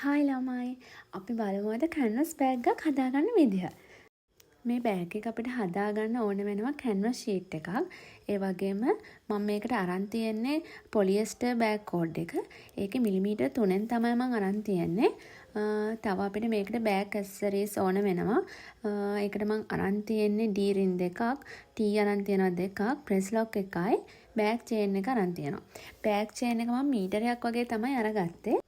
Hi ළමයි අපි බලමු අද කැන්වස් බෑග් එකක් හදාගන්න විදිහ. මේ බෑග් එක අපිට හදාගන්න ඕන වෙනවා කැන්වස් ෂීට් එකක්. ඒ වගේම මම මේකට අරන් තියෙන්නේ පොලියස්ටර් බෑග් කෝඩ් එක. ඒකේ මිලිමීටර් 3න් තමයි මම අරන් තියෙන්නේ. තව අපිට මේකට බෑග් ඇක්සසරිස් ඕන වෙනවා. ඒකට මම අරන් තියෙන්නේ D රින් දෙකක්, T අරන් තියෙනවා දෙකක්, ප්‍රෙස් ලොක් එකයි, බෑග් චේන් එක අරන් තියෙනවා. බෑග් චේන් එක මම මීටරයක් වගේ තමයි අරගත්තේ.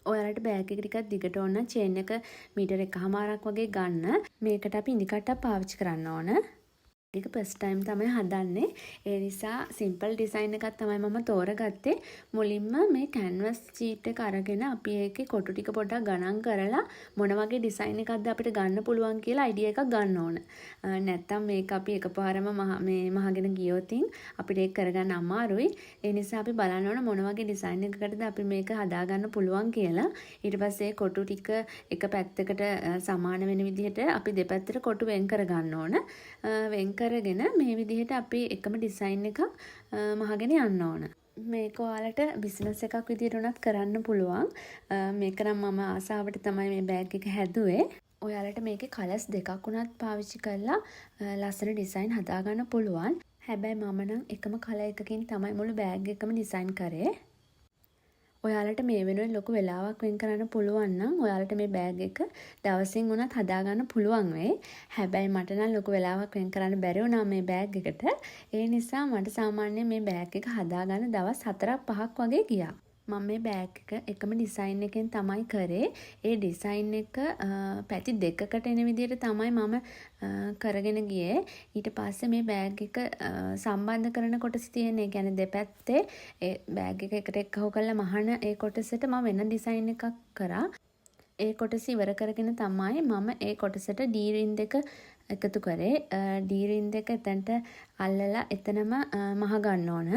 ඔයාලට බෑග් එක ටිකක් දිගට ඕන නම් චේන් එක මීටර 1.5ක් වගේ ගන්න. මේකට අපි ඉදි කට්ටක් පාවිච්චි කරන්න ඕන. ඒක ෆස්ට් ටයිම් තමයි හදන්නේ. ඒ නිසා සිම්පල් ඩිසයින් එකක් තමයි මම තෝරගත්තේ. මුලින්ම මේ කැන්වස් ෂීට් එක අරගෙන අපි ඒකේ කොටු ටික පොඩ්ඩක් ගණන් කරලා මොන වගේ ඩිසයින් එකක්ද අපිට ගන්න පුළුවන් කියලා අයිඩියා එකක් ගන්න ඕන. නැත්තම් මේක අපි එකපාරම මහගෙන ගියොත් අපිට ඒක කරගන්න අමාරුයි. ඒ නිසා අපි බලන්න ඕන මොන වගේ ඩිසයින් එකකටද අපි මේක හදාගන්න පුළුවන් කියලා. ඊට පස්සේ කොටු ටික එක පැත්තකට සමාන වෙන විදිහට අපි දෙපැත්තට කොටු වෙන් කරගන්න ඕන. වෙන් කරගෙන මේ විදිහට අපි එකම ඩිසයින් එකක් මහගෙන යන්න ඕන. මේක ඔයාලට බිස්නස් එකක් විදිහට උනත් කරන්න පුළුවන්. මේක නම් මම ආසාවට තමයි මේ බෑග් එක හැදුවේ. ඔයාලට මේකේ කලර්ස් දෙකක් උනත් පාවිච්චි කරලා ලස්සන ඩිසයින් හදාගන්න පුළුවන්. හැබැයි මම නම් එකම කලර් එකකින් තමයි මුළු බෑග් එකම ඩිසයින් කරේ. ඔයාලට මේ වෙනුවෙන් ලොකු වෙලාවක් වෙන් කරන්න පුළුවන් නම් ඔයාලට මේ බෑග් එක දවසින් උනත් හදාගන්න පුළුවන් වෙයි. හැබැයි මට නම් ලොකු වෙලාවක් වෙන් කරන්න බැරි වුණා මේ බෑග් එකට. ඒ නිසා මට සාමාන්‍යයෙන් මේ බෑග් එක හදාගන්න දවස් 4-5ක් වගේ ගියා. මම මේ බෑග් එක එකම ඩිසයින් එකෙන් තමයි කරේ. ඒ ඩිසයින් එක පැති දෙකකට එන විදිහට තමයි මම කරගෙන ගියේ. ඊට පස්සේ මේ බෑග් එක සම්බන්ධ කරන කොටස තියෙන. ඒ කියන්නේ දෙපැත්තේ ඒ බෑග් එක එකට එක්කහුව කරලා මහන ඒ කොටසට මම වෙන ඩිසයින් එකක් කරා. ඒ කොටස ඉවර කරගෙන තමයි මම ඒ කොටසට D රින් දෙක එකතු කරේ. D රින් දෙක එතනට අල්ලලා එතනම මහ ගන්න ඕන.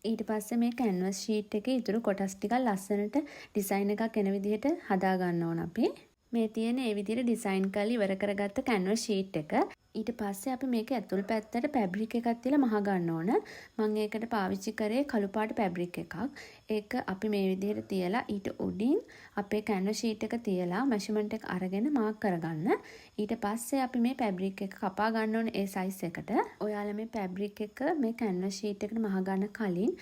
ඊට පස්සේ මේ කැන්වස් ෂීට් එකේ ඉතුරු කොටස් ටිකක් ලස්සනට ඩිසයින් එකක් එන විදිහට හදා ගන්න ඕන අපි. මේ තියෙන ඒ විදිහට ඩිසයින් කරලා ඉවර කරගත්ත කැන්වස් ෂීට් එක. ඊට පස්සේ අපි මේක ඇතුළු පැත්තට ෆැබ්‍රික් එකක් තියලා මහ ගන්න ඕන. මම ඒකට පාවිච්චි කරේ කළු පාට ෆැබ්‍රික් එකක්. ඒක අපි මේ විදිහට තියලා ඊට උඩින් අපේ කැන්වස් ෂීට් එක තියලා මෙෂර්මන්ට් එක අරගෙන මාක් කරගන්න. ඊට පස්සේ අපි මේ ෆැබ්‍රික් එක කපා ගන්න ඕන ඒ සයිස් එකට. ඔයාලා මේ ෆැබ්‍රික් එක මේ කැන්වස් ෂීට් එකට මහ ගන්න කලින්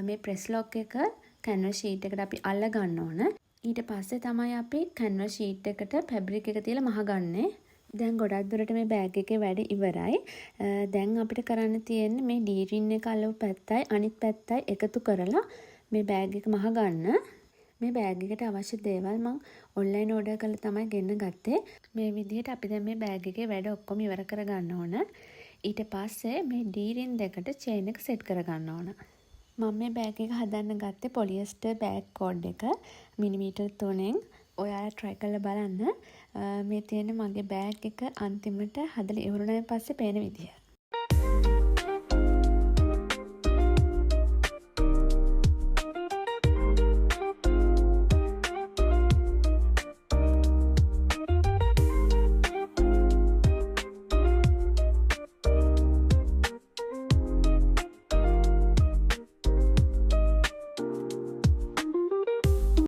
මේ ප්‍රෙස් ලොක් එක කැන්වස් ෂීට් එකට අපි අල්ල ගන්න ඕන. ඊට පස්සේ තමයි අපි කැන්වස් ෂීට් එකට ෆැබ්‍රික් එක තියලා මහ ගන්නේ. දැන් ගොඩක් දුරට මේ බෑග් එකේ වැඩ ඉවරයි. දැන් අපිට කරන්න තියෙන්නේ මේ D රින් එක අල්ලපු පැත්තයි අනිත් පැත්තයි එකතු කරලා මේ බෑග් එක මහ ගන්න. මේ බෑග් එකට අවශ්‍ය දේවල් මම ඔන්ලයින් ඕඩර් කරලා තමයි ගෙන්න ගත්තේ. මේ විදිහට අපි දැන් මේ බෑග් එකේ වැඩ ඔක්කොම ඉවර කර ගන්න ඕන. ඊට පස්සේ මේ D රින් දෙකට චේන් එක සෙට් කර ගන්න ඕන. මම මේ බෑග් එක හදන්න ගත්තේ පොලියස්ටර් බෑග් කෝඩ් එක මිලිමීටර් 3න්. ඔයාලා try කරලා බලන්න. මේ තියෙන මගේ බෑග් එක අන්තිමට හදලා ඉවරුණාන් පස්සේ පේන විදිය.